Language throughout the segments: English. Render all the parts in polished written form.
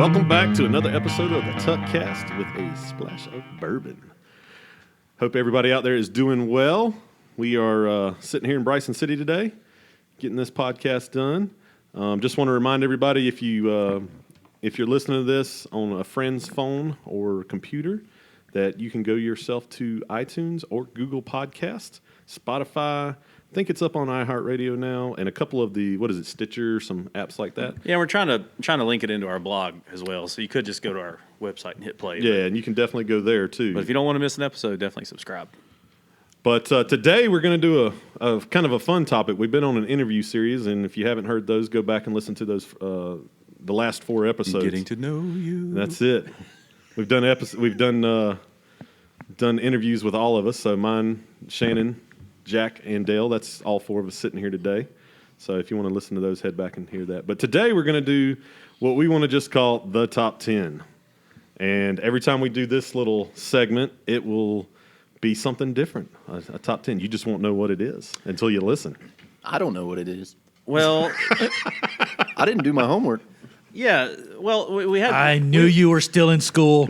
Welcome back to another episode of the Tuckcast with a splash of bourbon. Hope everybody out there is doing well. We are sitting here in Bryson City today, getting this podcast done. Just want to remind everybody, if you're listening to this on a friend's phone or computer, that you can go yourself to iTunes or Google Podcasts, Spotify. I think it's up on iHeartRadio now, and a couple of the, Stitcher, some apps like that. Yeah, we're trying to link it into our blog as well, so you could just go to our website and hit play. Yeah, and you can definitely go there too. But if you don't want to miss an episode, definitely subscribe. But today we're going to do a kind of a fun topic. We've been on an interview series, and if you haven't heard those, go back and listen to those the last 4 episodes. Getting to know you. That's it. We've done done interviews with all of us. So mine, Shannon, Jack, and Dale. That's all 4 of us sitting here today. So if you want to listen to those, head back and hear that. But today we're going to do what we want to just call the top 10. And every time we do this little segment, it will be something different, a top 10. You just won't know what it is until you listen. I don't know what it is. Well, I didn't do my homework. yeah. Well, we had. I knew you were still in school.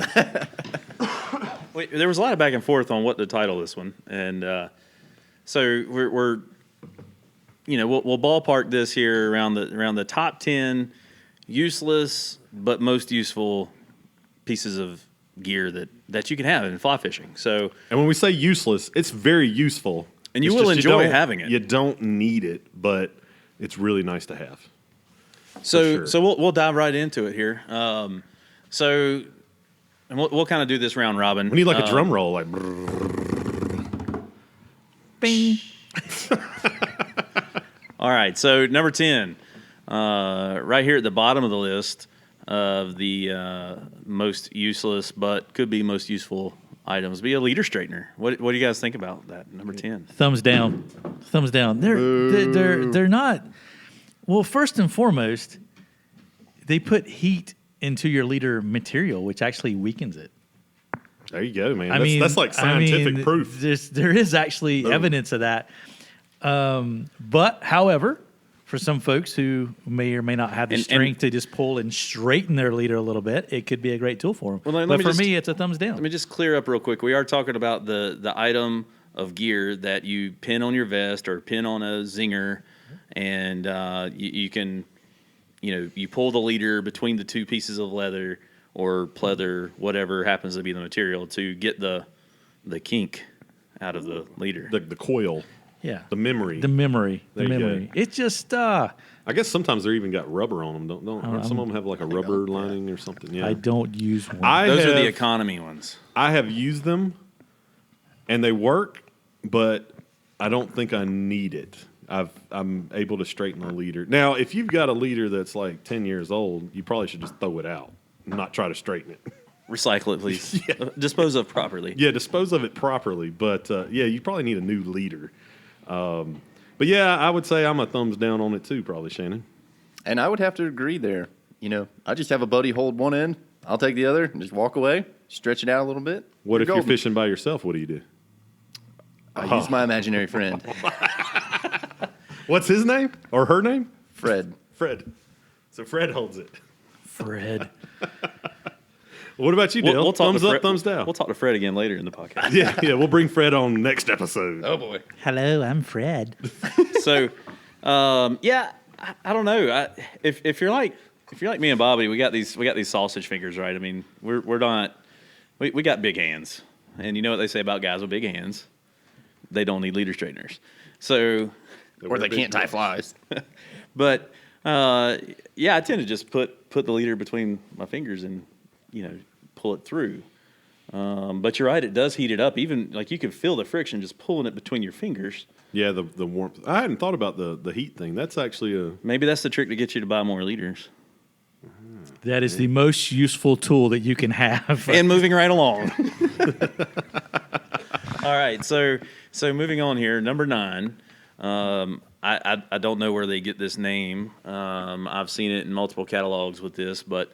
There was a lot of back and forth on what to title this one, and so we're we'll ballpark this here around the top 10 useless but most useful pieces of gear that you can have in fly fishing. So, and when we say useless, it's very useful. And you will enjoy having it. You don't need it, but it's really nice to have. So sure. we'll dive right into it here. And we'll kind of do this round robin. We need like a drum roll, like. Bing. All right, so number 10, right here at the bottom of the list of the most useless but could be most useful items, be a leader straightener. What do you guys think about that? Number 10. Thumbs down. Thumbs down. They're not. Well, first and foremost, they put heat into your leader material, which actually weakens it. There you go, man. That's like scientific proof. There is actually evidence of that. But, however, for some folks who may or may not have the strength to just pull and straighten their leader a little bit, it could be a great tool for them. Well, but for me, it's a thumbs down. Let me just clear up real quick. We are talking about the item of gear that you pin on your vest or pin on a zinger, and you can, you pull the leader between the 2 pieces of leather or pleather, whatever happens to be the material, to get the kink out of the leader. The coil. Yeah. The memory. It's just. I guess sometimes they're even got rubber on them. Don't some of them have like a rubber lining or something? Yeah. I don't use one. Those are the economy ones. I have used them, and they work, but I don't think I need it. I'm able to straighten the leader. Now, if you've got a leader that's like 10 years old, you probably should just throw it out, not try to straighten it. Recycle it, please. Yeah. Dispose of properly. Yeah, dispose of it properly. But, you probably need a new leader. But, yeah, I would say I'm a thumbs down on it too, probably, Shannon. And I would have to agree there. I just have a buddy hold one end, I'll take the other, and just walk away, stretch it out a little bit. What if you're fishing by yourself? What do you do? I use my imaginary friend. What's his name or her name? Fred. So Fred holds it. Fred. What about you, Dale? We'll thumbs up, thumbs down. We'll talk to Fred again later in the podcast. Yeah, we'll bring Fred on next episode. Oh, boy. Hello, I'm Fred. So, I don't know. If you're like me and Bobby, we got these sausage fingers, right? I mean, we're not. We got big hands, and you know what they say about guys with big hands? They don't need leader straighteners. So, Or they can't tie flies. But I tend to just put the leader between my fingers and pull it through. But you're right, it does heat it up. Even like you can feel the friction just pulling it between your fingers. Yeah, the warmth. I hadn't thought about the heat thing. That's actually maybe that's the trick to get you to buy more leaders. That is the most useful tool that you can have. And moving right along. All right, so moving on here, number 9. I don't know where they get this name. I've seen it in multiple catalogs with this, but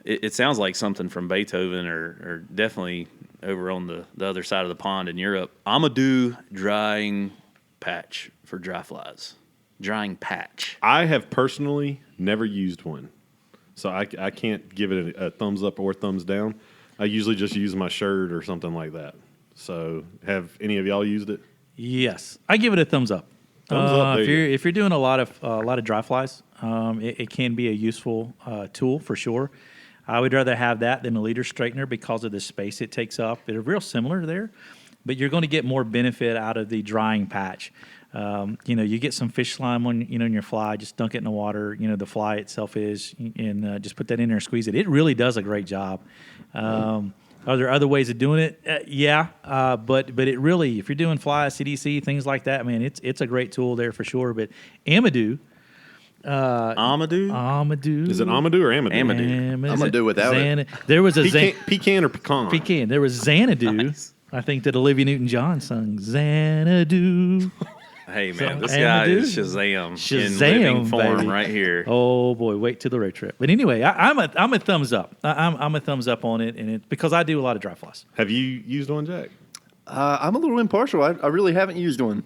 it sounds like something from Beethoven or definitely over on the other side of the pond in Europe. Amadou drying patch for dry flies. Drying patch. I have personally never used one. So I can't give it a thumbs up or thumbs down. I usually just use my shirt or something like that. So have any of y'all used it? Yes, I give it a thumbs up. Thumbs up. If you're doing a lot of dry flies, it can be a useful tool for sure. I would rather have that than a leader straightener because of the space it takes up. They're real similar there, but you're going to get more benefit out of the drying patch. You get some fish slime on in your fly. Just dunk it in the water. The fly itself and just put that in there and squeeze it. It really does a great job. Are there other ways of doing it? Yeah, but it really, if you're doing fly, CDC, things like that, man, it's a great tool there for sure. But Amadou. Amadou? Is it Amadou or Amadou? Amadou. I'm gonna do without it. There was a Pecan or pecan? Pecan. There was Xanadu. Nice. I think that Olivia Newton-John sung Xanadu. Hey, man, So, this guy Amadou? is Shazam in Shazam, living form baby. right here. Oh boy, wait till the road trip. But anyway, I'm a thumbs up. I'm a thumbs up on it, and it because I do a lot of dry flies. Have you used one, Jack? I'm a little impartial. I really haven't used one.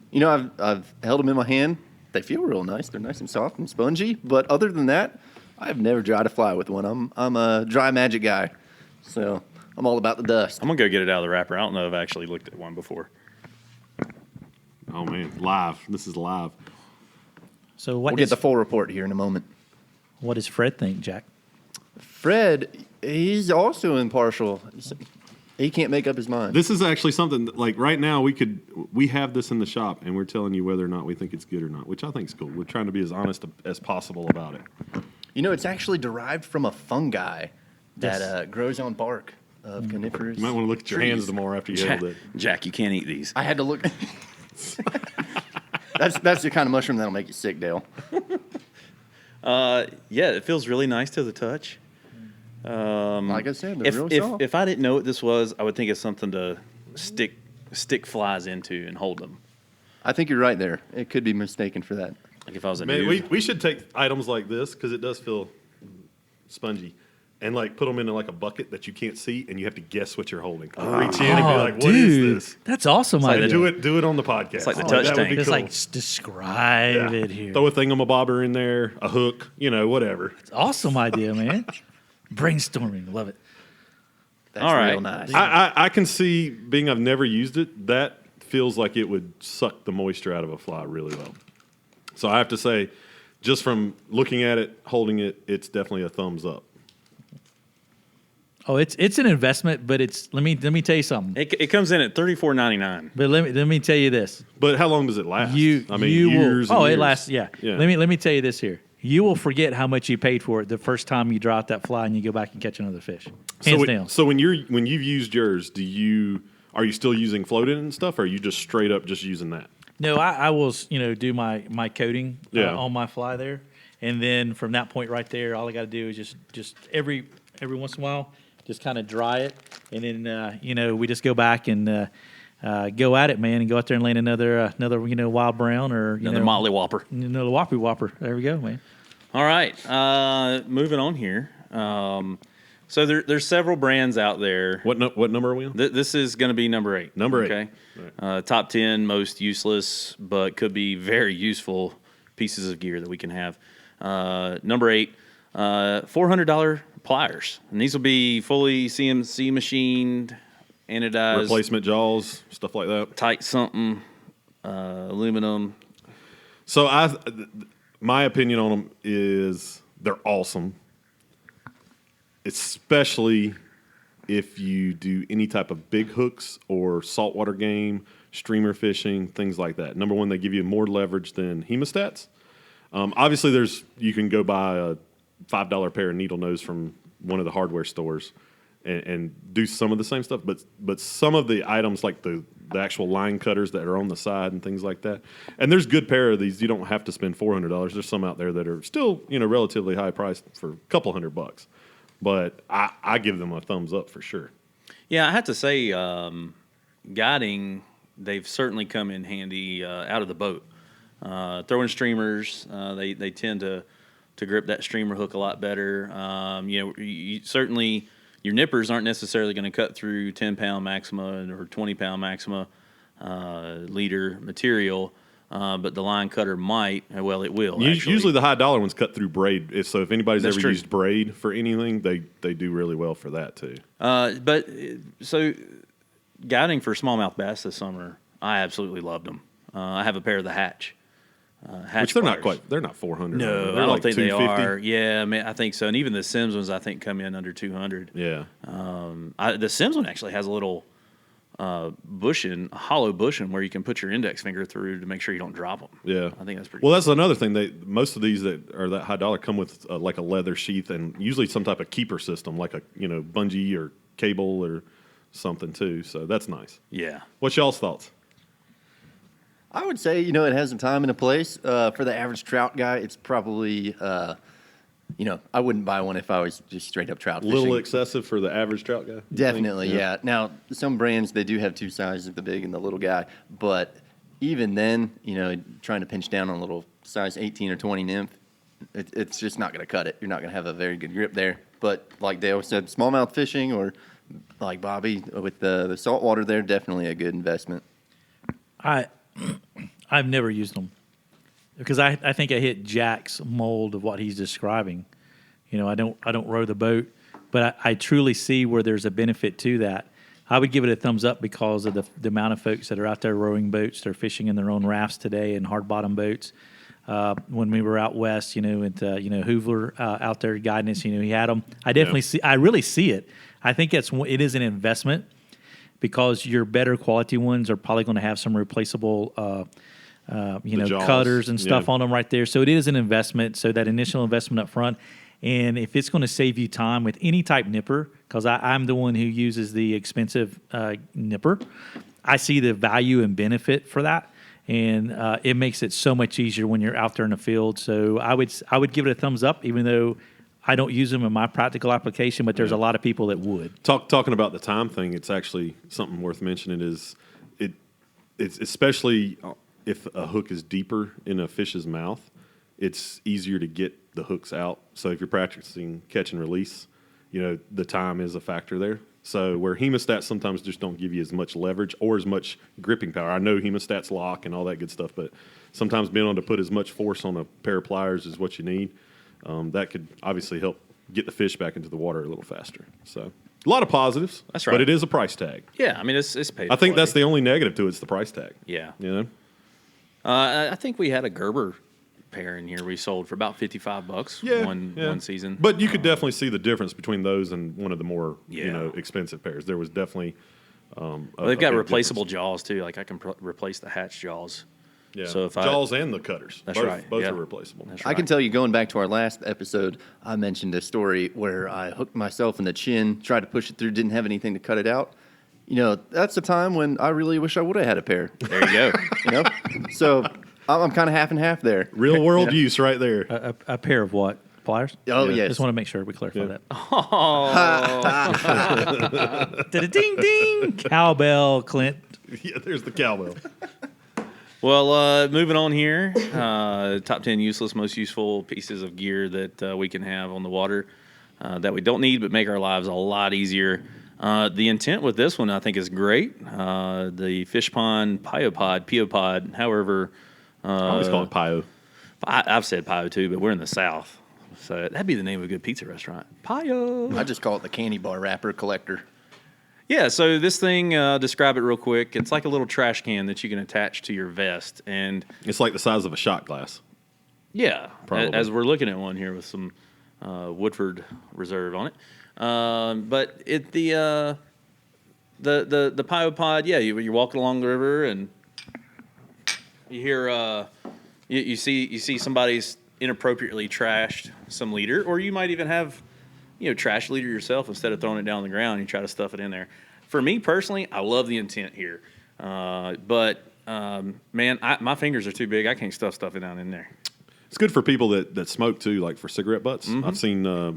I've held them in my hand. They feel real nice. They're nice and soft and spongy. But other than that, I've never dried a fly with one. I'm a dry magic guy, so I'm all about the dust. I'm going to go get it out of the wrapper. I don't know if I've actually looked at one before. Oh man, live. This is live. So We'll get the full report here in a moment. what does Fred think, Jack? Fred, he's also impartial. He can't make up his mind. This is actually something that, like right now we have this in the shop and we're telling you whether or not we think it's good or not, which I think is cool. We're trying to be as honest as possible about it. It's actually derived from a fungi that grows on bark of coniferous. You might want to look at your trees. hands tomorrow after you hold it. Jack, you can't eat these. I had to look. That's the kind of mushroom that'll make you sick, Dale. Yeah, it feels really nice to the touch. Like I said, they're really soft. If I didn't know what this was, I would think it's something to stick flies into and hold them. I think you're right there. It could be mistaken for that. Like if I was a Man, noob. we should take items like this because it does feel spongy, and like put them into like a bucket that you can't see, and you have to guess what you're holding. Reach in and be like, "What is dude, this?" that's awesome. Like, idea. do it on the podcast. It's like the Oh, touch that would tank. be Just cool. like describe Yeah. it here. Throw a thingamabobber in there, a hook, whatever. It's awesome idea, man. Brainstorming, love it. That's All right. real nice. I can see, being I've never used it, that feels like it would suck the moisture out of a fly really well. So I have to say, just from looking at it, holding it, it's definitely a thumbs up. Oh, it's an investment, but it's let me tell you something. It comes in at $34.99. But let me tell you this. But how long does it last? You years. will. Oh, and it years. lasts. Yeah. Yeah. Let me tell you this here. You will forget how much you paid for it the first time you draw out that fly and you go back and catch another fish. Hands down. So when you've used yours, are you still using floating and stuff, or are you just straight up just using that? No, I will do my coating Yeah. on my fly there, and then from that point right there, all I got to do is just every once in a while, just kind of dry it, and then we just go back and go at it, man, and go out there and land another wild brown or Another Motley Whopper. another whopper. There we go, man. All right, moving on here. So there's several brands out there. What number are we on? This is going to be number 8. Number 8. Okay. Top 10 most useless, but could be very useful pieces of gear that we can have. Number 8, $400 pliers, and these will be fully CNC machined, anodized, Replacement jaws, stuff like that. tight something, aluminum. So my opinion on them is they're awesome, especially if you do any type of big hooks or saltwater game, streamer fishing, things like that. Number one, they give you more leverage than hemostats. Obviously, you can go buy a $5 pair of needle nose from one of the hardware stores and do some of the same stuff, but some of the items like the actual line cutters that are on the side and things like that. And there's good pair of these. You don't have to spend $400. There's some out there that are still relatively high priced for a couple $100. But I give them a thumbs up for sure. Yeah, I have to say, guiding, they've certainly come in handy out of the boat. Throwing streamers, they tend to grip that streamer hook a lot better. Certainly your nippers aren't necessarily going to cut through 10-pound Maxima or 20-pound Maxima leader material, but the line cutter might. Well, it will. Actually. Usually the high dollar ones cut through braid. So if anybody's That's ever true. used braid for anything, they do really well for that too. So guiding for smallmouth bass this summer, I absolutely loved them. I have a pair of the Hatch. Which they're not pliers. quite. They're not 400. No, they're I don't like think they 250. are. Yeah, I mean, I think so. And even the Sims ones, I think, come in under 200. Yeah. The Sims one actually has a little bushing, a hollow bushing, where you can put your index finger through to make sure you don't drop them. Yeah, I think that's pretty. Well, that's another thing. Most of these that are that high dollar come with like a leather sheath and usually some type of keeper system, like a bungee or cable or something too. So that's nice. Yeah. What's y'all's thoughts? I would say, it has a time and a place. For the average trout guy, it's probably, I wouldn't buy one if I was just straight up trout A fishing. little excessive for the average trout guy? you Definitely, think? yeah. Now, some brands, they do have two sizes, the big and the little guy. But even then, trying to pinch down on a little size 18 or 20 nymph, it's just not going to cut it. You're not going to have a very good grip there. But like Dale said, smallmouth fishing or like Bobby with the saltwater there, definitely a good investment. I've never used them because I think I hit Jack's mold of what he's describing. I don't row the boat, but I truly see where there's a benefit to that. I would give it a thumbs up because of the amount of folks that are out there rowing boats. They're fishing in their own rafts today and hard bottom boats. When we were out west, at Hoover out there guiding us, he had them. I definitely see. I really see it. I think it is an investment because your better quality ones are probably going to have some replaceable, jaws. cutters and stuff on them right there. So it is an investment. So that initial investment up front. And if it's going to save you time with any type nipper, because I'm the one who uses the expensive nipper, I see the value and benefit for that. And it makes it so much easier when you're out there in the field. So I would give it a thumbs up, even though I don't use them in my practical application, but there's a lot of people that would. Talking about the time thing, it's actually something worth mentioning. It's especially if a hook is deeper in a fish's mouth, it's easier to get the hooks out. So if you're practicing catch and release, the time is a factor there. So where hemostats sometimes just don't give you as much leverage or as much gripping power. I know hemostats lock and all that good stuff, but sometimes being able to put as much force on a pair of pliers is what you need. That could obviously help get the fish back into the water a little faster. So a lot of positives. That's right. But it is a price tag. Yeah, I mean, it's paid. I think that's the only negative to it is the price tag. Yeah. I think we had a Gerber pair in here we sold for about $55 one season. But you could definitely see the difference between those and one of the more expensive pairs. There was definitely they've got replaceable jaws too. Like I can replace the Hatch jaws. Yeah. So if jaws and the cutters. That's both, right. Both Yep. are replaceable. That's I can tell you, going back to our last episode, I mentioned a story where I hooked myself in the chin, tried to push it through, didn't have anything to cut it out. That's a time when I really wish I would have had a pair. There you go. So I'm kind of half and half there. Real world use right there. A pair of what? Pliers? Oh, yes. Just want to make sure we clarify that. Oh. Ding, ding. Cowbell, Clint. Yeah, there's the cowbell. Well, moving on here. Top 10 useless, most useful pieces of gear that we can have on the water that we don't need but make our lives a lot easier. The intent with this one, I think, is great. The fish pond, Piopod, however. I always call it Pio. I've said Pio too, but we're in the South. So that'd be the name of a good pizza restaurant. Pio. I just call it the candy bar wrapper collector. Yeah, so this thing, describe it real quick. It's like a little trash can that you can attach to your vest. And It's like the size of a shot glass. yeah, Probably. as we're looking at one here with some Woodford Reserve on it. But the Piopod, yeah, you're walking along the river and you hear you see somebody's inappropriately trashed some leader, or you might even have trash leader yourself. Instead of throwing it down on the ground, you try to stuff it in there. For me personally, I love the intent here, but man, my fingers are too big. I can't stuff it down in there. It's good for people that smoke too, like for cigarette butts. Mm-hmm. I've seen a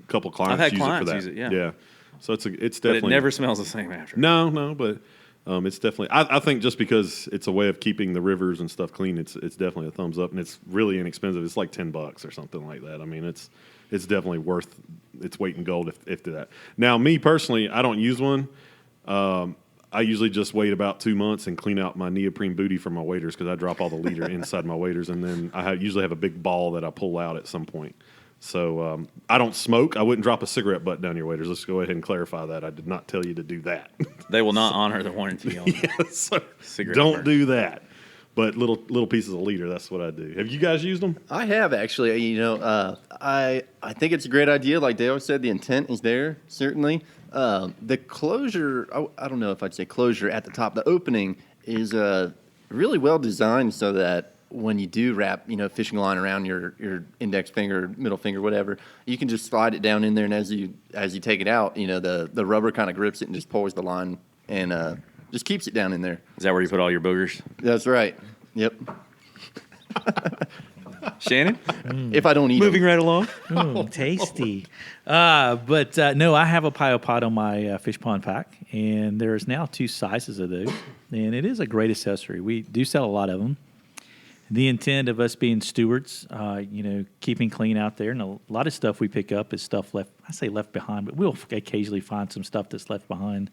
couple clients I've had use clients it for that. use it, yeah. So it's definitely. But it never smells the same after. No, but it's definitely. I think just because it's a way of keeping the rivers and stuff clean, it's definitely a thumbs up, and it's really inexpensive. It's like $10 or something like that. I mean, it's definitely worth its weight in gold if to that. Now, me personally, I don't use one. I usually just wait about 2 months and clean out my neoprene booty for my waders because I drop all the leader inside my waders, and then usually have a big ball that I pull out at some point. So I don't smoke. I wouldn't drop a cigarette butt down your waders. Let's go ahead and clarify that. I did not tell you to do that. They will not honor the warranty on cigarette don't burn. do that. But little pieces of leader, that's what I do. Have you guys used them? I have actually. I think it's a great idea. Like Dale said, the intent is there certainly. The closure, I don't know if I'd say closure at the top. The opening is really well designed so that when you do wrap, fishing line around your index finger, middle finger, whatever, you can just slide it down in there, and as you take it out, the rubber kind of grips it and just pulls the line and just keeps it down in there. Is that where you put all your boogers? That's right. Yep. Shannon? If I don't eat Moving them. right along. Ooh, tasty. But no, I have a Pyopod on my fish pond pack, and there's now 2 sizes of those, and it is a great accessory. We do sell a lot of them. The intent of us being stewards, keeping clean out there, and a lot of stuff we pick up is stuff left behind, but we'll occasionally find some stuff that's left behind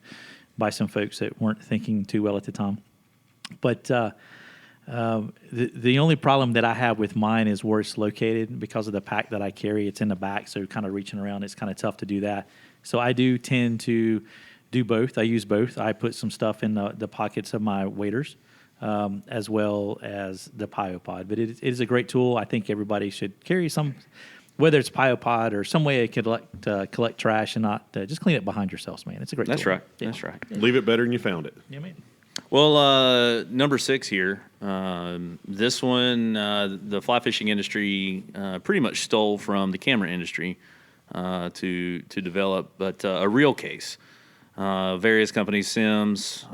by some folks that weren't thinking too well at the time. But the only problem that I have with mine is where it's located because of the pack that I carry. It's in the back, so kind of reaching around, it's kind of tough to do that. So I do tend to do both. I use both. I put some stuff in the pockets of my waders, as well as the Pyopod. But it is a great tool. I think everybody should carry some, whether it's Pyopod or some way to collect trash and not just clean it behind yourselves, man. It's a great That's tool. right. Yeah. That's right. Leave it better than you found it. Yeah, man. Well, number 6 here. This one, the fly fishing industry pretty much stole from the camera industry to develop, but a reel case. Various companies, Sims,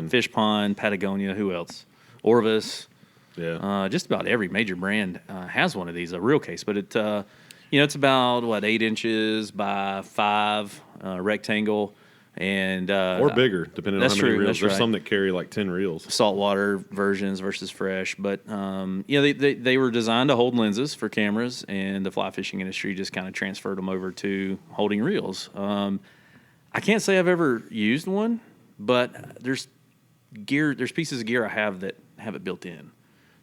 Fish Pond, Patagonia, who else? Orvis. Yeah. Just about every major brand has one of these, a reel case. But it's about 8 inches by 5 rectangle. And or bigger, depending on that's how many true, reels. that's There's right. some that carry like 10 reels. Saltwater versions versus fresh, but they were designed to hold lenses for cameras, and the fly fishing industry just kind of transferred them over to holding reels. I can't say I've ever used one, but there's pieces of gear I have that have it built in.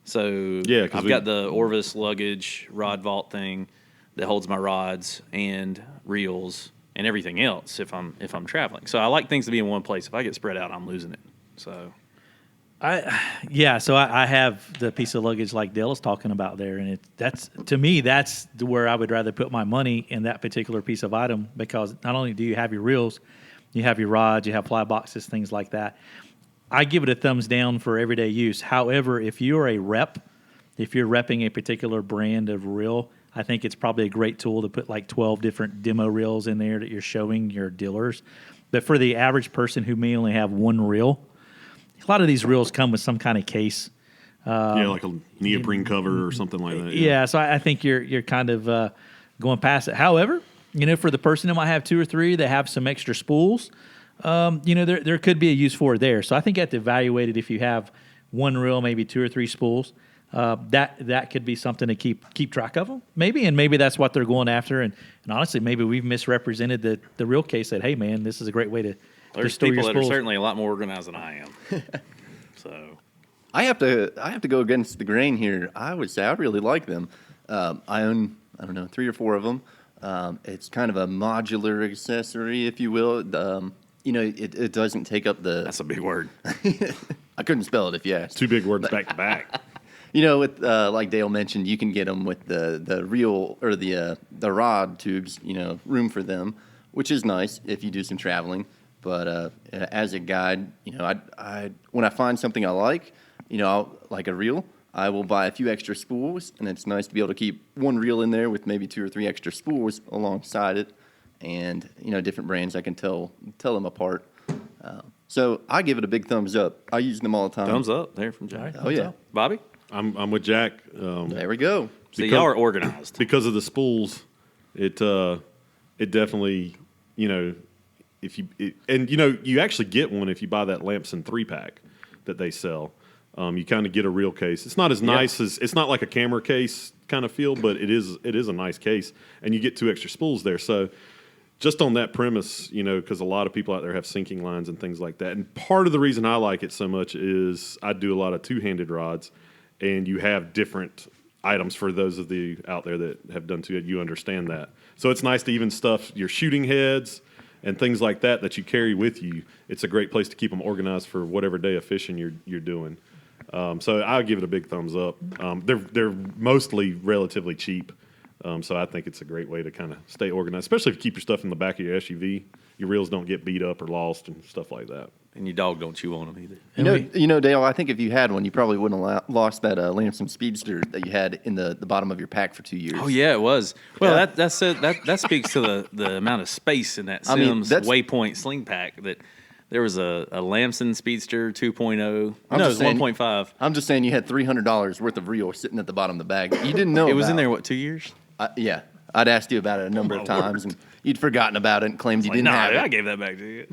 So Yeah, I've got the Orvis luggage rod vault thing that holds my rods and reels and everything else if I'm traveling. So I like things to be in one place. If I get spread out, I'm losing it. So I have the piece of luggage like Dale is talking about there, and that's where I would rather put my money in that particular piece of item, because not only do you have your reels, you have your rods, you have fly boxes, things like that. I give it a thumbs down for everyday use. However, if you're repping a particular brand of reel, I think it's probably a great tool to put like 12 different demo reels in there that you're showing your dealers. But for the average person who may only have one reel, a lot of these reels come with some kind of case. Like a neoprene cover or something like that. Yeah, so I think you're kind of going past it. However, for the person who might have 2 or 3 that have some extra spools, there could be a use for it there. So I think you have to evaluate it if you have one reel, maybe 2 or 3 spools. That could be something to keep track of them, maybe, and maybe that's what they're going after. And honestly, maybe we've misrepresented the real case. That, hey, man, this is a great way to there's store your people that are spools. certainly a lot more organized than I am. So I have to go against the grain here. I would say I really like them. I own 3 or 4 of them. It's kind of a modular accessory, if you will. It doesn't take up the. that's a big word. I couldn't spell it if you asked. 2 big words back to back. With like Dale mentioned, you can get them with the reel or the rod tubes. Room for them, which is nice if you do some traveling. But as a guide, I when I find something I like, like a reel, I will buy a few extra spools, and it's nice to be able to keep one reel in there with maybe 2 or 3 extra spools alongside it, and different brands I can tell them apart. So I give it a big thumbs up. I use them all the time. Thumbs up there from Jack. Oh yeah, Bobby. I'm with Jack. there we go. So y'all are organized. Because of the spools. It definitely, you actually get one if you buy that Lamson 3-pack that they sell. You kind of get a real case. It's not as nice as, it's not like a camera case kind of feel, but it is a nice case, and you get 2 extra spools there. So just on that premise, because a lot of people out there have sinking lines and things like that. And part of the reason I like it so much is I do a lot of two-handed rods, and you have different items for those of you out there that have done two. You understand that. So it's nice to even stuff your shooting heads and things like that you carry with you. It's a great place to keep them organized for whatever day of fishing you're doing. So I'll give it a big thumbs up. They're mostly relatively cheap, so I think it's a great way to kind of stay organized, especially if you keep your stuff in the back of your SUV. Your reels don't get beat up or lost and stuff like that. And your dog don't chew on them either. You know, Dale, I think if you had one, you probably wouldn't have lost that Lamson Speedster that you had in the bottom of your pack for 2 years. Oh yeah, it was. Well, that speaks to the amount of space in that Sims Waypoint sling pack. That there was a Lamson Speedster 2.0. No, it was 1.5. I'm just saying you had $300 worth of reel sitting at the bottom of the bag. You didn't know it was in there. What, 2 years? Yeah, I'd asked you about it a number of times, and you'd forgotten about it and claimed you didn't have it. I gave that back to you.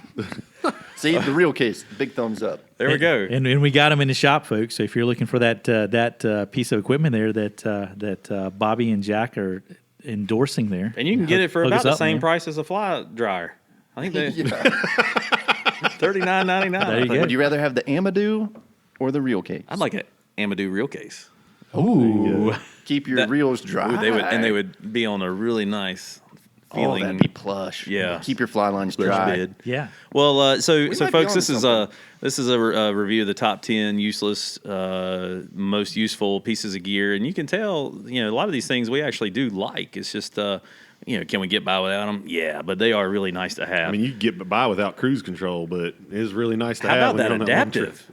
See, the real case, big thumbs up. There we go. And we got them in the shop, folks. So if you're looking for that piece of equipment there that Bobby and Jack are endorsing there, and you can get it for about the same price as a fly dryer. I think they $39.99. There you go. Would you rather have the Amadou or the reel case? I'd like an Amadou reel case. Ooh. Keep your reels dry. Ooh, they would be on a really nice feeling. Oh, that'd be plush. Yeah. Keep your fly lines dry. Bed. Yeah. Well, so might folks, be this is a review of the top 10 useless, most useful pieces of gear, and you can tell, a lot of these things we actually do like. It's just, can we get by without them? Yeah, but they are really nice to have. I mean, you can get by without cruise control, but it is really nice to How have. about that adaptive?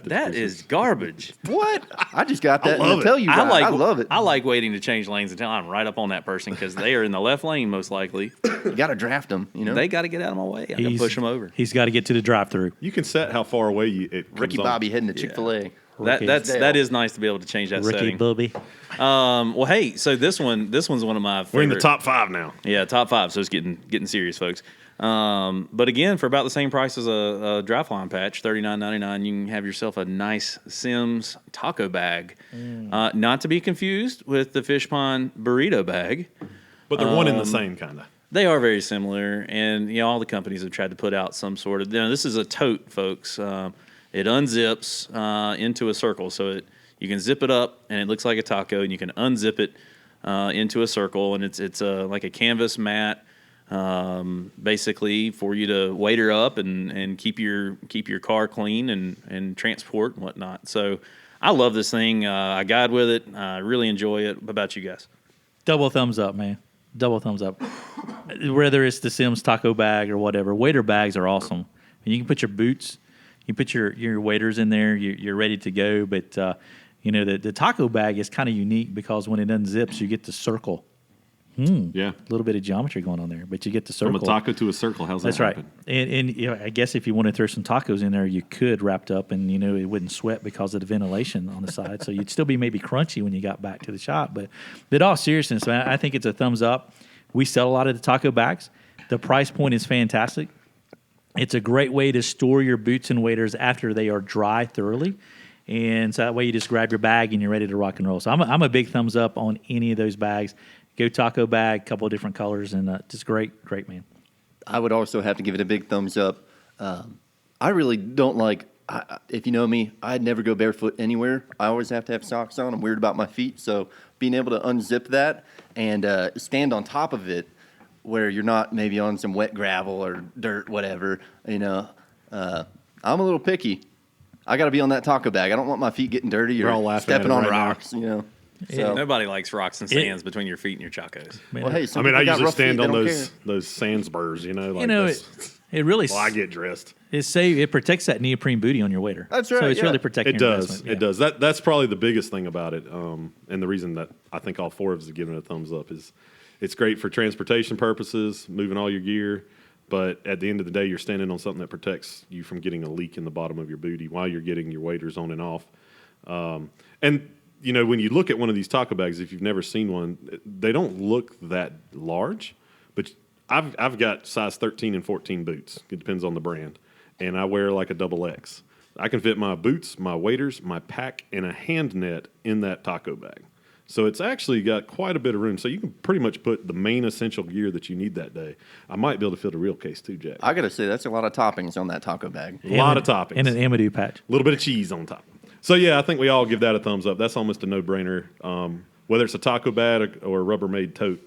That is garbage. What? I just got that. love to tell it. you guys. I love it. I like waiting to change lanes until I'm right up on that person because they are in the left lane most likely. You got to draft them. They got to get out of my way. I can push them over. He's got to get to the drive-through. You can set how far away it comes Ricky on. Bobby heading to Chick-fil-A. That is nice to be able to change that Ricky setting. Bobby. Well, hey, so this one's one of my favorite. We're in the top 5 now. Yeah, top 5. So it's getting serious, folks. But again, for about the same price as a dry flying patch, $39.99, you can have yourself a nice Sims taco bag. Not to be confused with the Fish Pond burrito bag. But they're one in the same kind of. They are very similar, and all the companies have tried to put out some sort of. This is a tote, folks. It unzips into a circle, so you can zip it up, and it looks like a taco, and you can unzip it into a circle, and it's like a canvas mat, basically for you to waiter up and keep your car clean and transport and whatnot. So I love this thing. I guide with it. I really enjoy it. What about you guys? Double thumbs up, man. Double thumbs up. Whether it's the Sims taco bag or whatever, waiter bags are awesome. And you can put your boots, you put your waders in there, you're ready to go. But the taco bag is kind of unique because when it unzips, you get the circle. Yeah. A little bit of geometry going on there, but you get the circle. From a taco to a circle. How's that That's right. happen? And I guess if you want to throw some tacos in there, you could wrapped up, and it wouldn't sweat because of the ventilation on the side. So you'd still be maybe crunchy when you got back to the shop. But in all seriousness, man, I think it's a thumbs up. We sell a lot of the taco bags. The price point is fantastic. It's a great way to store your boots and waders after they are dry thoroughly. And so that way you just grab your bag and you're ready to rock and roll. So I'm a big thumbs up on any of those bags. Go taco bag, couple of different colors, and just great, man. I would also have to give it a big thumbs up. I really don't like, if you know me, I'd never go barefoot anywhere. I always have to have socks on. I'm weird about my feet. So being able to unzip that and stand on top of it where you're not maybe on some wet gravel or dirt, whatever, I'm a little picky. I got to be on that taco bag. I don't want my feet getting dirty or stepping on rocks, So, Nobody likes rocks and sands between your feet and your chacos. well, hey, I usually stand on those sand spurs, It really. Well, I get dressed. It protects that neoprene booty on your wader. That's right, So it's yeah. really protecting. It does. It does. That's probably the biggest thing about it, and the reason that I think all 4 of us have given it a thumbs up is it's great for transportation purposes, moving all your gear. But at the end of the day, you're standing on something that protects you from getting a leak in the bottom of your booty while you're getting your waders on and off. And when you look at one of these taco bags, if you've never seen one, they don't look that large. But I've got size 13 and 14 boots. It depends on the brand. And I wear like a double X. I can fit my boots, my waders, my pack, and a hand net in that taco bag. So it's actually got quite a bit of room. So you can pretty much put the main essential gear that you need that day. I might be able to fit a real case too, Jack. I got to say, that's a lot of toppings on that taco bag. A lot of toppings. And an Amadou patch. A little bit of cheese on top. So, yeah, I think we all give that a thumbs up. That's almost a no-brainer. Whether it's a taco bag or a Rubbermaid tote,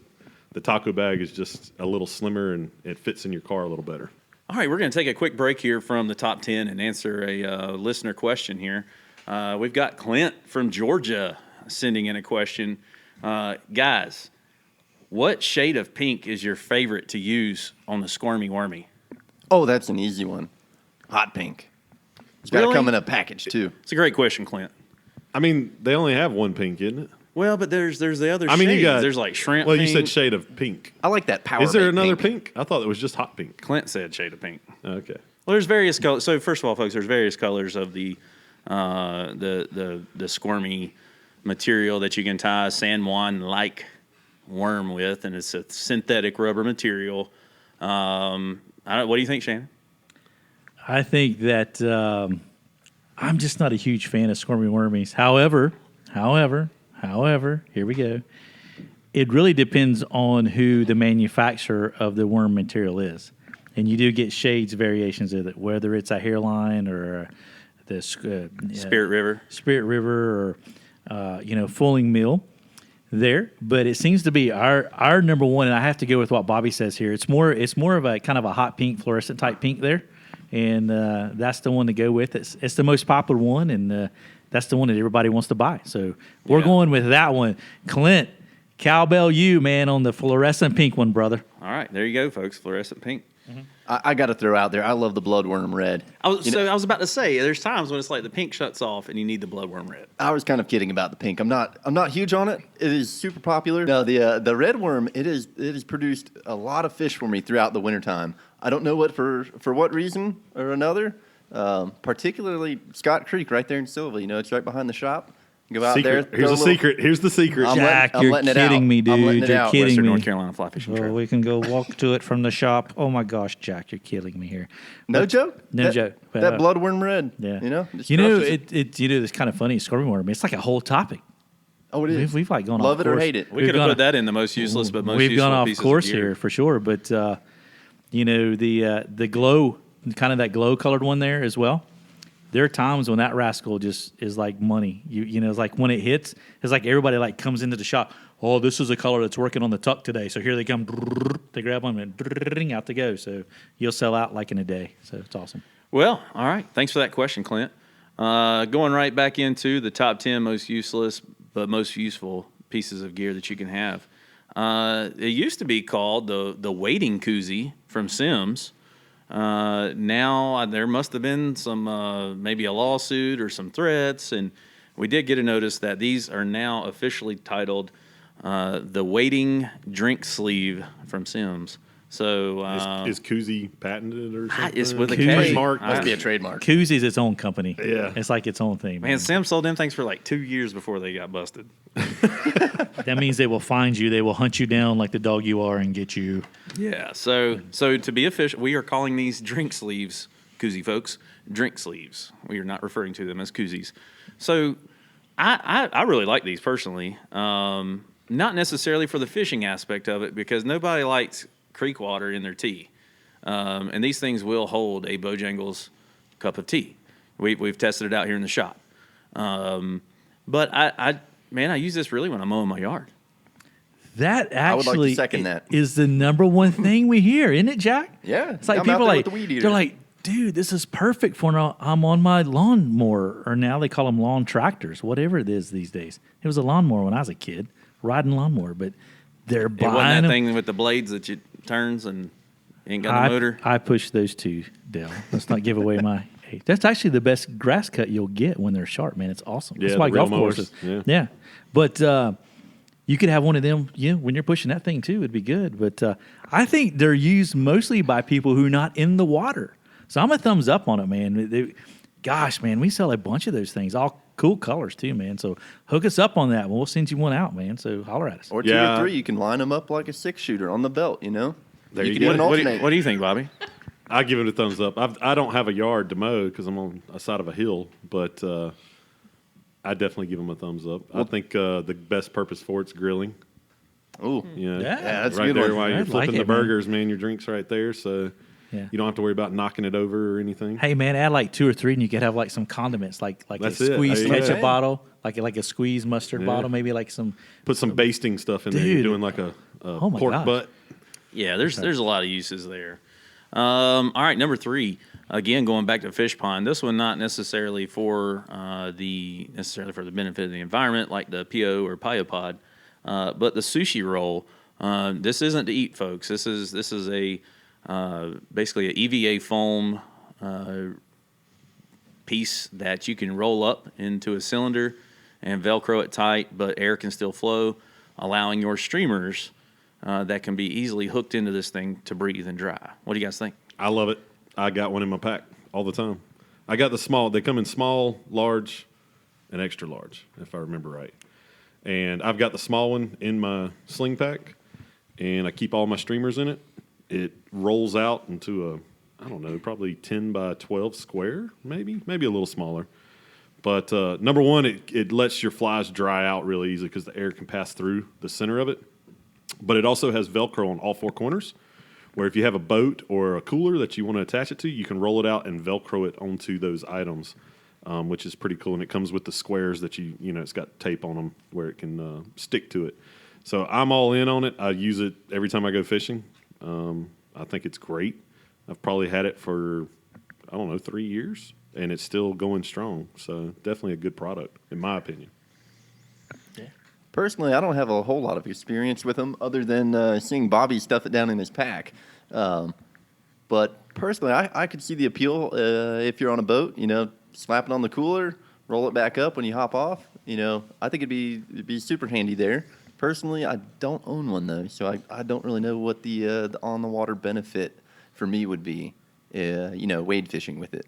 the taco bag is just a little slimmer and it fits in your car a little better. All right, we're going to take a quick break here from the top 10 and answer a listener question here. We've got Clint from Georgia sending in a question. Guys, what shade of pink is your favorite to use on the Squirmy Wormy? Oh, that's an easy one. Hot pink. It's got to come in a package, too. It's a great question, Clint. I mean, they only have one pink, isn't it? Well, but there's the other I mean, shades. you got, there's like shrimp well, pink. you said shade of pink. I like that power. Is there another pink? I thought it was just hot pink. Clint said shade of pink. Okay. Well, there's various colors. So first of all, folks, there's various colors of the Squirmy material that you can tie a San Juan-like worm with, and it's a synthetic rubber material. What do you think, Shannon? I think that I'm just not a huge fan of Squirmy Wormies. However, here we go. It really depends on who the manufacturer of the worm material is. And you do get shades, variations of it, whether it's a hairline or the Spirit River or, Fulling Mill there. But it seems to be our number one, and I have to go with what Bobby says here. It's more of a kind of a hot pink, fluorescent type pink there. And that's the one to go with. It's the most popular one, and that's the one that everybody wants to buy. So we're going with that one. Clint, cowbell you, man, on the fluorescent pink one, brother. All right, there you go, folks. Fluorescent pink. Mm-hmm. I got to throw out there, I love the bloodworm red. I was about to say, there's times when it's like the pink shuts off and you need the bloodworm red. I was kind of kidding about the pink. I'm not huge on it. It is super popular. No, the red worm, it has produced a lot of fish for me throughout the wintertime. I don't know for what reason or another. Particularly Scott Creek right there in Silva. It's right behind the shop. Go out there. Here's a secret. Here's the secret. Jack, you're kidding me, dude. You're kidding Western me. North Carolina fly fishing trip. Well, we can go walk to it from the shop. Oh my gosh, Jack, you're killing me here. No joke. No joke. That bloodworm red. Yeah. Just it's kind of funny. Squirmy worm. It's like a whole topic. Oh, it is. We've like gone love off it course. or hate it. We could have put that in the most useless but most We've useful gone off pieces course of gear. here for sure. But the glow, kind of that glow colored one there as well. There are times when that rascal just is like money. It's like when it hits, it's like everybody like comes into the shop. Oh, this is a color that's working on the tuck today. So here they come. They grab one and out they go. So you'll sell out like in a day. So it's awesome. Well, all right. Thanks for that question, Clint. Going right back into the top 10 most useless but most useful pieces of gear that you can have. It used to be called the wading koozie from Simms. Now there must have been some maybe a lawsuit or some threats, and we did get a notice that these are now officially titled the wading drink sleeve from Simms. So is koozie patented or something? It's with a Koozie. K. Mark must be a trademark. Koozie's its own company. Yeah. It's like its own thing. Man, Simms sold them things for like 2 years before they got busted. That means they will find you. They will hunt you down like the dog you are and get you. Yeah. So to be official, we are calling these drink sleeves, koozie folks, drink sleeves. We are not referring to them as koozies. So I really like these personally. Not necessarily for the fishing aspect of it, because nobody likes creek water in their tea. And these things will hold a Bojangles cup of tea. We've tested it out here in the shop. But I use this really when I'm mowing my yard. That I would like to actually second that. is the number one thing we hear, isn't it, Jack? Yeah. It's like I'm out people there like with the weed eater. they're like, dude, this is perfect for when I'm on my lawnmower, or now they call them lawn tractors, whatever it is these days. It was a lawnmower when I was a kid, riding lawnmower, but they're It wasn't buying that them. thing with the blades that you turns and ain't got the motor. I push those two down. Let's not give away my age. That's actually the best grass cut you'll get when they're sharp, man. It's awesome. Yeah, That's why the real golf courses. mowers. Yeah. But you could have one of them, when you're pushing that thing too, it'd be good. But I think they're used mostly by people who are not in the water. So I'm a thumbs up on it, man. Gosh, man, we sell a bunch of those things, all cool colors too, man. So hook us up on that. We'll send you one out, man. So holler at us. Or 2 Yeah. or 3, you can line them up like a 6-shooter on the belt, There you can go. even alternate. What do you think, Bobby? I give it a thumbs up. I don't have a yard to mow because I'm on a side of a hill, but I definitely give them a thumbs up. I think the best purpose for it's grilling. Oh, Yeah, that's a right good there one. while you're I'd flipping like the it, man. burgers, man. Your drink's right there, so Yeah. you don't have to worry about knocking it over or anything. Hey man, add like 2 or 3, and you could have like some condiments, like That's a it. squeezed There you ketchup go. bottle, like a squeezed mustard Yeah. bottle, maybe like some. Put some basting stuff in there. You're Dude. doing like a Oh my pork gosh. butt. Yeah, there's a lot of uses there. All right, number 3. Again, going back to fish pond. This one not necessarily for the benefit of the environment, like the PO or Pyopod, but the sushi roll. This isn't to eat, folks. This is a basically an EVA foam piece that you can roll up into a cylinder and Velcro it tight, but air can still flow, allowing your streamers that can be easily hooked into this thing to breathe and dry. What do you guys think? I love it. I got one in my pack all the time. I got the small. They come in small, large, and extra large, if I remember right. And I've got the small one in my sling pack, and I keep all my streamers in it. It rolls out into I don't know, probably 10 by 12 square, maybe a little smaller. But number one, it lets your flies dry out really easily because the air can pass through the center of it. But it also has Velcro on all 4 corners, where if you have a boat or a cooler that you want to attach it to, you can roll it out and Velcro it onto those items, which is pretty cool. And it comes with the squares that it's got tape on them where it can stick to it. So I'm all in on it. I use it every time I go fishing. I think it's great. I've probably had it for, 3 years, and it's still going strong. So definitely a good product, in my opinion. Personally, I don't have a whole lot of experience with them other than seeing Bobby stuff it down in his pack. But personally, I could see the appeal if you're on a boat, slap it on the cooler, roll it back up when you hop off. I think it'd be super handy there. Personally, I don't own one, though, so I don't really know what the on-the-water benefit for me would be, wade fishing with it.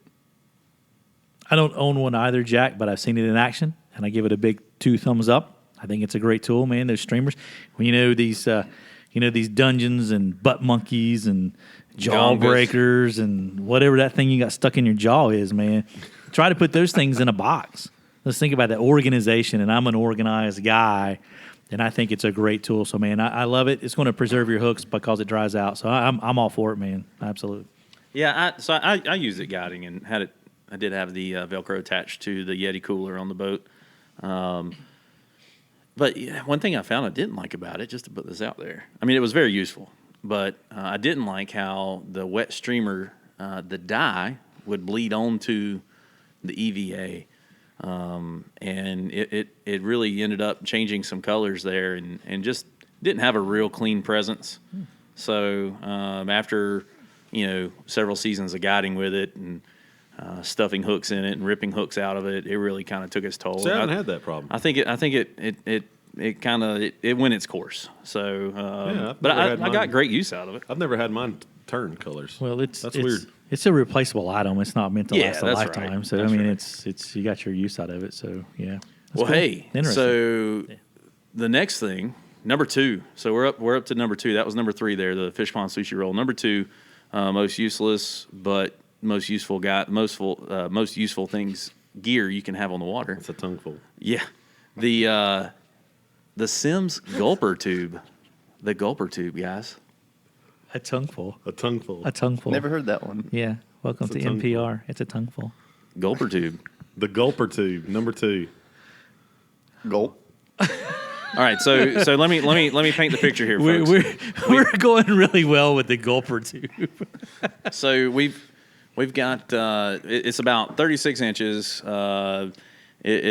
I don't own one either, Jack, but I've seen it in action, and I give it a big 2 thumbs up. I think it's a great tool, man. Those streamers, these dungeons and butt monkeys and jaw breakers and whatever that thing you got stuck in your jaw is, man. Try to put those things in a box. Let's think about that organization, and I'm an organized guy, and I think it's a great tool. So, man, I love it. It's going to preserve your hooks because it dries out. So I'm all for it, man. Absolutely. Yeah, I used it guiding and had it. I did have the Velcro attached to the Yeti cooler on the boat. But one thing I found I didn't like about it, just to put this out there, I mean, it was very useful, but I didn't like how the wet streamer, the dye, would bleed onto the EVA. And it really ended up changing some colors there and just didn't have a real clean presence. So after, several seasons of guiding with it and stuffing hooks in it and ripping hooks out of it, it really kind of took its toll. So I haven't had that problem. I think it kind of went its course. So, but I got great use out of it. I've never had mine turn colors. Well, that's weird. It's a replaceable item. It's not meant to Yeah, last a that's lifetime. right. So That's I mean, right. it's you got your use out of it. So yeah. That's Well, cool. hey, Interesting. so the next thing, number 2. So we're up to number 2. That was number 3 there, the fish pond sushi roll. Number 2, most useless but most useful most useful things gear you can have on the water. It's a tongueful. Yeah, the Sims gulper tube, the gulper tube, guys. A tongueful. A tongueful. A tongueful. Never heard that one. Yeah. Welcome It's a to tongueful. NPR. It's a tongueful. Gulper tube. The gulper tube, number 2. Gulp. All right, so let me paint the picture here, folks. We're going really well with the gulper tube. So we've got it's about 36 inches. It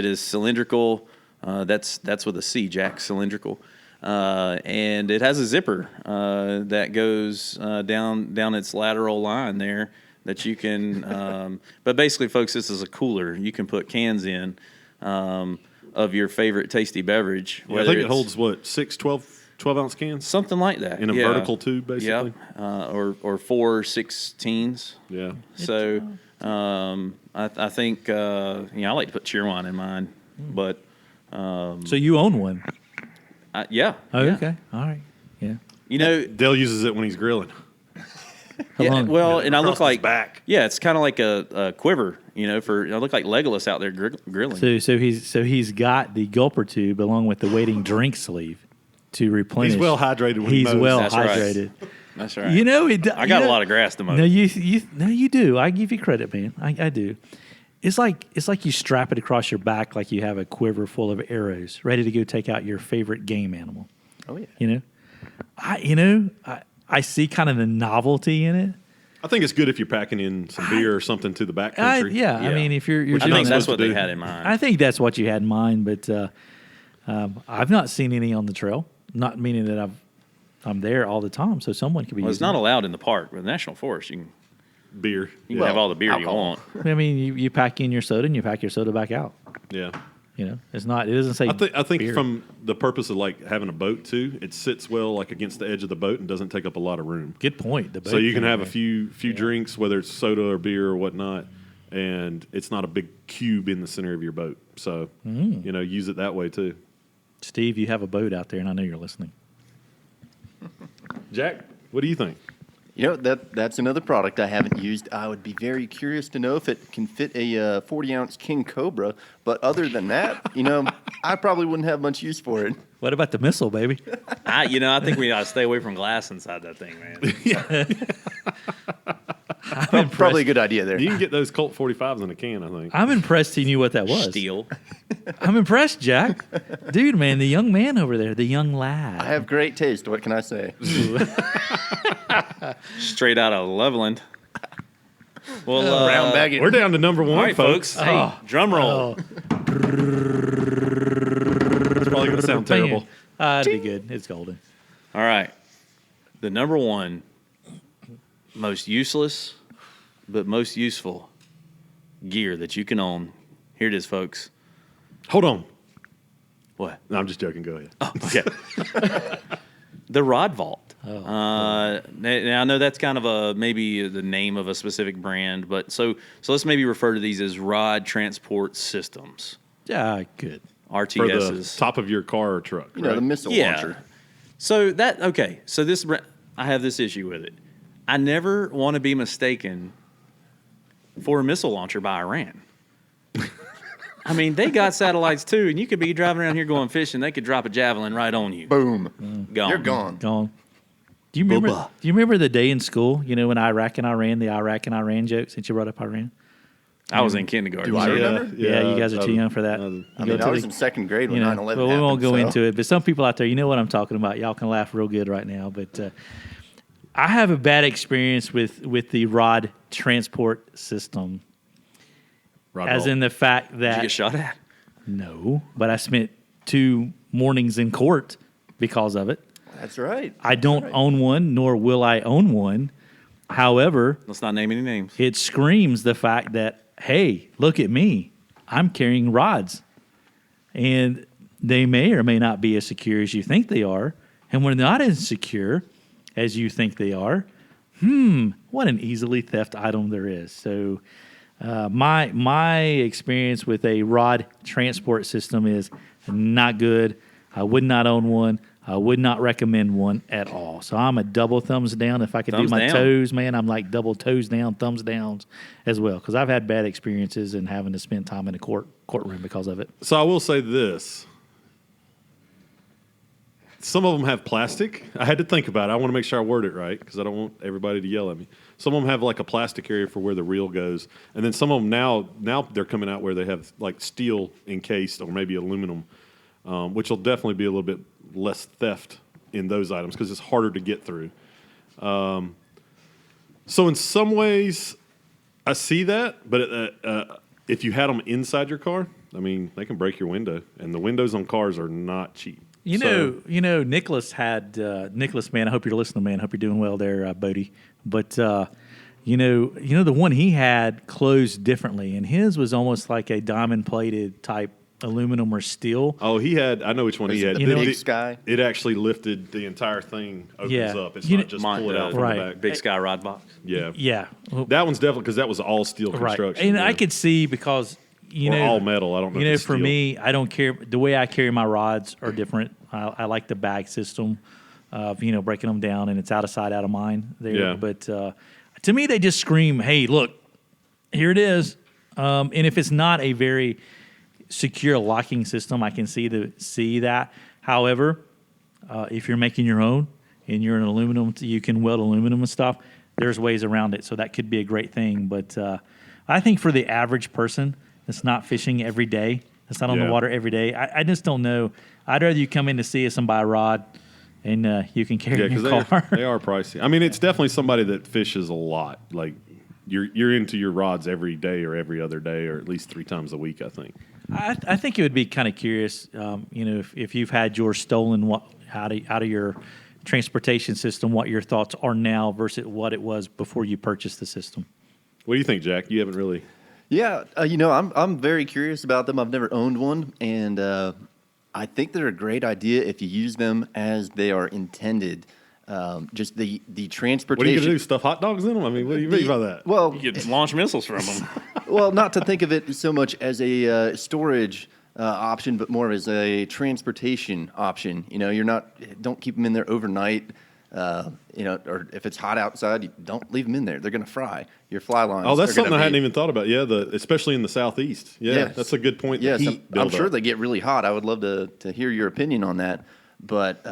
is cylindrical. That's with a C, Jack, cylindrical. And it has a zipper that goes down its lateral line there that you can. But basically, folks, this is a cooler. You can put cans in of your favorite tasty beverage. Yeah, I think it holds, 12-ounce cans? Something like that. In a vertical tube, basically? Yeah, or 4 16s. Yeah. So I think I like to put Cheerwine in mine, but So you own one? yeah. Oh, yeah. okay. All right. Yeah. You know, Dale uses it when he's grilling. Yeah, Along- well, and I across look like his back. Yeah, it's kind of like a quiver, for I look like Legolas out there grilling. So he's got the gulper tube along with the waiting drink sleeve to replenish. He's well hydrated when he He's mows. well That's right. hydrated. That's right. You know, I got a lot of grass to mow. No, you do. I give you credit, man. I do. It's like you strap it across your back like you have a quiver full of arrows, ready to go take out your favorite game animal. Oh yeah. You know, I see kind of the novelty in it. I think it's good if you're packing in some beer or something to the back country. I mean, if you're I doing think that's that, what they had in mind. I think that's what you had in mind. But I've not seen any on the trail. Not meaning that I'm there all the time, so someone could be. Well, it's using not it. allowed in the park. With National Forest, you Beer. can Yeah. have all the beer alcohol. you want. I mean, you pack in your soda and you pack your soda back out. Yeah. You know, it's not. It doesn't say. I think beer. from the purpose of like having a boat too, it sits well like against the edge of the boat and doesn't take up a lot of room. Good point. The So boat you can thing, have a man. few drinks, whether it's soda or beer or whatnot, and it's not a big cube in the center of your boat. So use it that way too. Steve, you have a boat out there, and I know you're listening. Jack, what do you think? You know, that's another product I haven't used. I would be very curious to know if it can fit a 40-ounce King Cobra. But other than that, I probably wouldn't have much use for it. What about the missile, baby? I think we gotta stay away from glass inside that thing, man. Probably a good idea there. You can get those Colt 45s in a can, I think. I'm impressed he knew what that was. Steel. I'm impressed, Jack. Dude, man, the young man over there, the young lad. I have great taste. What can I say? Straight out of Loveland. Well, Brown bag it. We're down to number one, all right, folks. Hey, drum roll. Oh, It's probably going to sound terrible. It'd be good. It's golden. All right. The number one most useless but most useful gear that you can own. Here it is, folks. Hold on. What? No, I'm just joking. Go ahead. Oh, okay. The Rod Vault. Now I know that's kind of maybe the name of a specific brand, but so let's maybe refer to these as Rod Transport Systems, Yeah, good. For the RTSs. top of your car or truck. You know, right? the missile Yeah. launcher. So this I have this issue with it. I never want to be mistaken for a missile launcher by Iran. I mean, they got satellites too, and you could be driving around here going fishing. They could drop a javelin right on you. Boom. Gone. You're gone. Gone. Do you remember? Booba. Do you remember the day in school? You know, when Iraq and Iran, the Iraq and Iran joke. Since you brought up Iran, I was in kindergarten. Do I so- remember? Yeah, you guys are too young for that. I You mean, go I to was the- in second grade when you know, 9/11 well, we won't happened, go so- into it. But some people out there, you know what I'm talking about. Y'all can laugh real good right now. But I have a bad experience with the Rod Transport System, Rod as Vault. in the fact Did that you get shot at? no, but I spent 2 mornings in court because of it. That's right. I don't own one, nor will I own one. However, Let's not name any names. it screams the fact that, hey, look at me. I'm carrying rods. And they may or may not be as secure as you think they are. And when they're not as secure as you think they are, what an easily theft item there is. So my experience with a rod transport system is not good. I would not own one. I would not recommend one at all. So I'm a double thumbs down. If I could Thumbs do my down. toes, man, I'm like double toes down, thumbs downs as well. Because I've had bad experiences and having to spend time in a courtroom because of it. So I will say this. Some of them have plastic. I had to think about it. I want to make sure I word it right because I don't want everybody to yell at me. Some of them have like a plastic area for where the reel goes. And then some of them now they're coming out where they have like steel encased or maybe aluminum, which will definitely be a little bit less theft in those items because it's harder to get through. So in some ways, I see that, but if you had them inside your car, I mean, they can break your window, and the windows on cars are not cheap. You So- know, Nicholas had Nicholas, man. I hope you're listening, man. I hope you're doing well there, Bodie. But you know, the one he had closed differently, and his was almost like a diamond plated type aluminum or steel. Oh, I know which one he had. You know, Big Sky? It actually lifted the entire thing opens Yeah. up. It's You not know- just Mine pull it out does. from Right. the back. Big Sky Rod Box. Yeah. Yeah, well, That one's definitely because that was all steel right. construction. And yeah. I could see because you Or know all metal. I don't know. You if know, it's for steel. me, I don't care. The way I carry my rods are different. I like the bag system. of breaking them down, and it's out of sight, out of mind there. Yeah. But to me, they just scream, "Hey, look, here it is." And if it's not a very secure locking system, I can see that. However, if you're making your own and you're in aluminum, you can weld aluminum and stuff. There's ways around it, so that could be a great thing. But I think for the average person that's not fishing every day, that's not on the water every day, I just don't know. I'd rather you come in to see us and buy a rod, and you can carry it in your car. They are pricey. I mean, it's definitely somebody that fishes a lot. Like you're into your rods every day or every other day or at least 3 times a week, I think. I think it would be kind of curious, if you've had yours stolen, out of your transportation system, what your thoughts are now versus what it was before you purchased the system. What do you think, Jack? You haven't really. Yeah, I'm very curious about them. I've never owned one, and I think they're a great idea if you use them as they are intended. Just the transportation. What are you going to do? Stuff hot dogs in them? I mean, what do you mean by that? Well, You could launch missiles from them. well, not to think of it so much as a storage option, but more as a transportation option. Don't keep them in there overnight. Or if it's hot outside, you don't leave them in there. They're going to fry. Your fly lines. Oh, that's are something gonna I hadn't even thought about. Yeah, especially in the southeast. Yeah, Yes. that's a good point. Yes, The heat I'm sure buildup. they get really hot. I would love to hear your opinion on that. But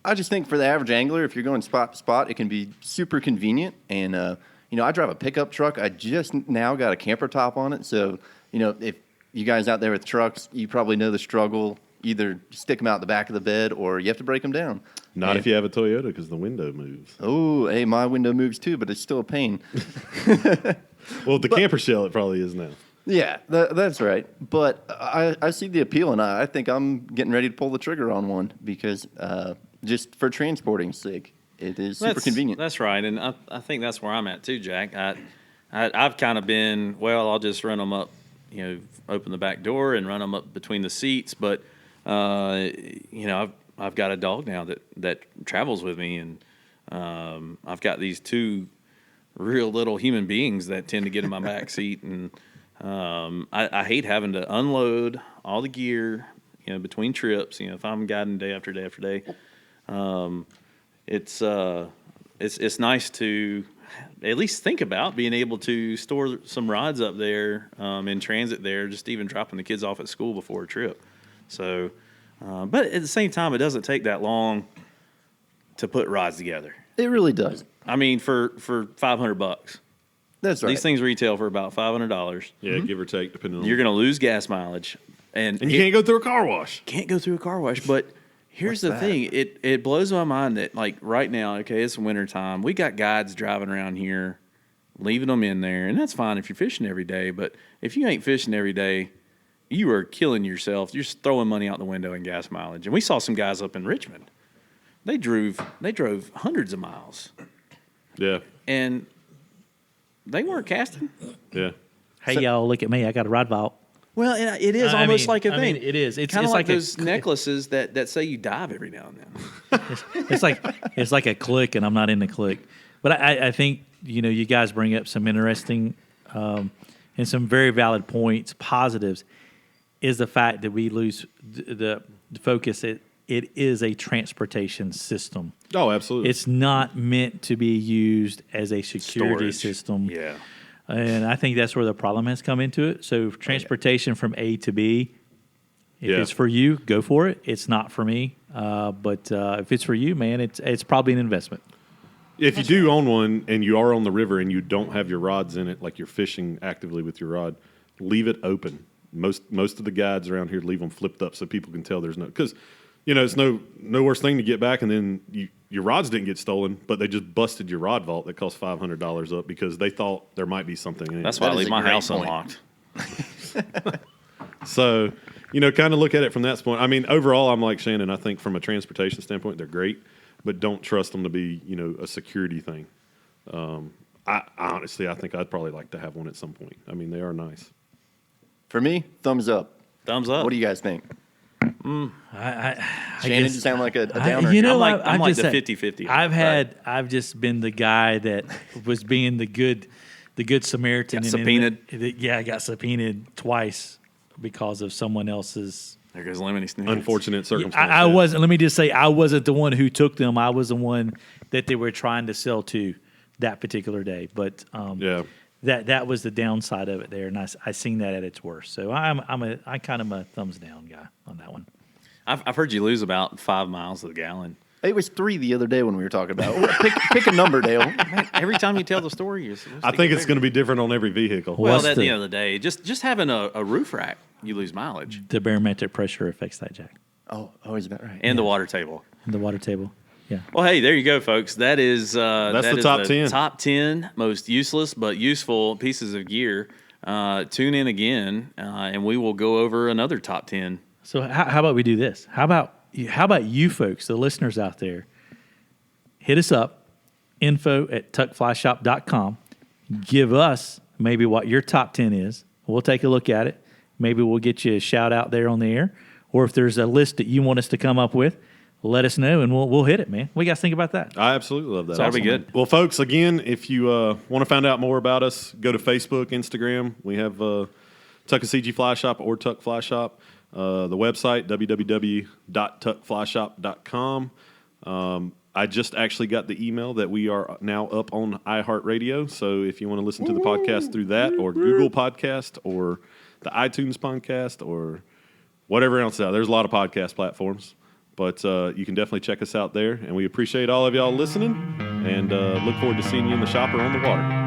I just think for the average angler, if you're going spot to spot, it can be super convenient. And, I drive a pickup truck. I just now got a camper top on it. So, if you guys out there with trucks, you probably know the struggle. Either stick them out the back of the bed or you have to break them down. Not if you have a Toyota because the window moves. Oh, hey, my window moves too, but it's still a pain. Well, the camper shell, it probably is now. Yeah, that's right. But I see the appeal, and I think I'm getting ready to pull the trigger on one because just for transporting's sake, it is super convenient. That's right, and I think that's where I'm at too, Jack. I've kind of been, I'll just run them up, open the back door and run them up between the seats. But I've got a dog now that travels with me, and I've got these 2 real little human beings that tend to get in my back seat, and I hate having to unload all the gear, between trips. If I'm guiding day after day after day, it's nice to at least think about being able to store some rods up there in transit there, just even dropping the kids off at school before a trip. So, but at the same time, it doesn't take that long to put rods together. It really does. I mean, for $500. That's right. These things retail for about $500. Yeah, give or take, depending on. You're going to lose gas mileage, and you can't go through a car wash. Can't go through a car wash. But here's the thing: it blows my mind that like right now, okay, it's wintertime. We got guides driving around here, leaving them in there, and that's fine if you're fishing every day. But if you ain't fishing every day, you are killing yourself. You're just throwing money out the window in gas mileage. And we saw some guys up in Richmond. They drove hundreds of miles. Yeah. And they weren't casting. Yeah. Hey, y'all, look at me. I got a rod vault. Well, it is almost like a thing. I mean, it is. It's kind of like a those necklaces that say you dive every now and then. it's like a click, and I'm not in the click. But I think you guys bring up some interesting and some very valid points. Positives is the fact that we lose the focus. It is a transportation system. Oh, absolutely. It's not meant to be used as a security system. Yeah. And I think that's where the problem has come into it. So transportation from A to B, if it's for you, go for it. It's not for me. But if it's for you, man, it's probably an investment. If you do own one and you are on the river and you don't have your rods in it, like you're fishing actively with your rod, leave it open. Most of the guides around here leave them flipped up so people can tell there's no, because it's no worse thing to get back and then your rods didn't get stolen, but they just busted your rod vault that cost $500 up because they thought there might be something in it. That's why I leave my house unlocked. So, kind of look at it from that point. I mean, overall, I'm like Shannon. I think from a transportation standpoint, they're great, but don't trust them to be, a security thing. I honestly, I think I'd probably like to have one at some point. I mean, they are nice. For me, thumbs up. Thumbs up. What do you guys think? I Shannon, guess- you sound like a downer. I'm like the 50-50. I've just been the guy that was being the good Samaritan. Got subpoenaed. I got subpoenaed twice because of someone else's There goes Lemony Snickets. unfortunate circumstance. I wasn't. Let me just say, I wasn't the one who took them. I was the one that they were trying to sell to that particular day. But Yeah. that was the downside of it there, and I seen that at its worst. So I kind of a thumbs down guy on that one. I've heard you lose about 5 miles to the gallon. It was 3 the other day when we were talking about it. Pick a number, Dale. Man, every time you tell the story, you're supposed to I think get it's going to be different on every vehicle. Well, What's at the the- end of the day, just having a roof rack, you lose mileage. The barometric pressure affects that, Jack, Oh, is that right? And the water table. and the water table. Yeah. Well, hey, there you go, folks. That is the top 10. Top 10 most useless but useful pieces of gear. Tune in again, and we will go over another top 10. So how about we do this? How about you folks, the listeners out there, hit us up, info@tuckflyshop.com. Give us maybe what your top 10 is. We'll take a look at it. Maybe we'll get you a shout out there on the air. Or if there's a list that you want us to come up with, let us know, and we'll hit it, man. What do you guys think about that? I absolutely love that. That'd be good. Well, folks, again, if you want to find out more about us, go to Facebook, Instagram. We have Tuckasegee Fly Shop or Tuck Fly Shop. The website, www.tuckflyshop.com. I just actually got the email that we are now up on iHeartRadio. So if you want to listen to the podcast through that or Google Podcast or the iTunes podcast or whatever else out, there's a lot of podcast platforms. But you can definitely check us out there. And we appreciate all of y'all listening and look forward to seeing you in the shop or on the water.